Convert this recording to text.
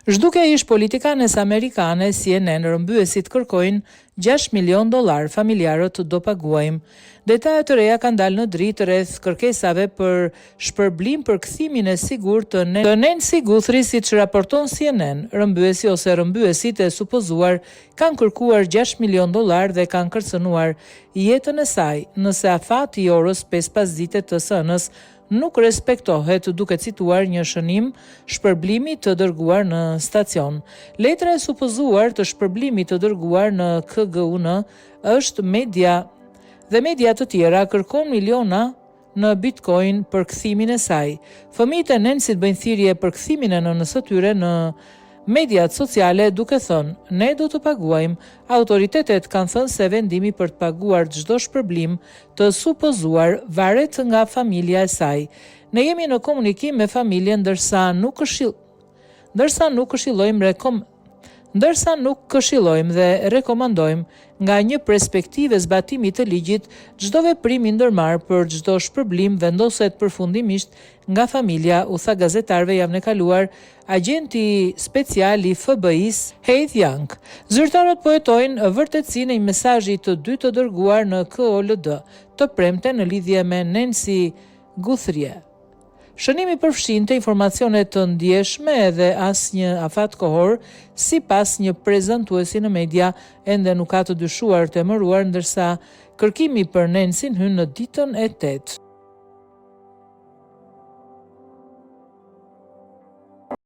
Zhduke ish politikanes amerikane, CNN rëmbyesit kërkojnë $6 milion familjarët të do paguajmë. Detajet të reja kanë dalë në dritë rreth kërkesave për shpërblim për kthimin e sigurt të Nancy Guthrie, siç raporton CNN. Rëmbyesi ose rëmbyesit e supozuar kanë kërkuar $6 milion dhe kanë kërcënuar jetën e saj nëse afati i orës 5 të sënës nuk respektohet, duke cituar një shënim shpërblimi të dërguar në stacion. Letra e supozuar të shpërblimit të dërguar në KGUN është media të tjera kërkon miliona në Bitcoin për kthimin e saj. Fëmijët e Nancyt bëjnë thirrje për kthimin e nënës së tyre në mediat sociale, duke thënë: "Ne do të paguajmë." Autoritetet kanë thënë se vendimi për të paguar çdo shpërblim të supozuar varet nga familja e saj. "Ne jemi në komunikim me familjen ndërsa nuk këshillojmë dhe rekomandojmë nga një perspektive zbatimi të ligjit, çdo veprim i ndërmarrë për çdo shpërblim vendoset përfundimisht nga familja", u tha gazetarëve javën e kaluar agjenti special i FBI-s Heath Young. Zyrtarët po hetojnë vërtetësinë e një mesazhi të dytë të dërguar në KOLD të premten në lidhje me Nancy Guthrie. Shënimi përfshinte informacione të ndjeshme edhe asnjë afat kohor, sipas një prezantuesi në media, ende nuk ka të dyshuar të emëruar, ndërsa kërkimi për Nancy hyn në ditën e 8.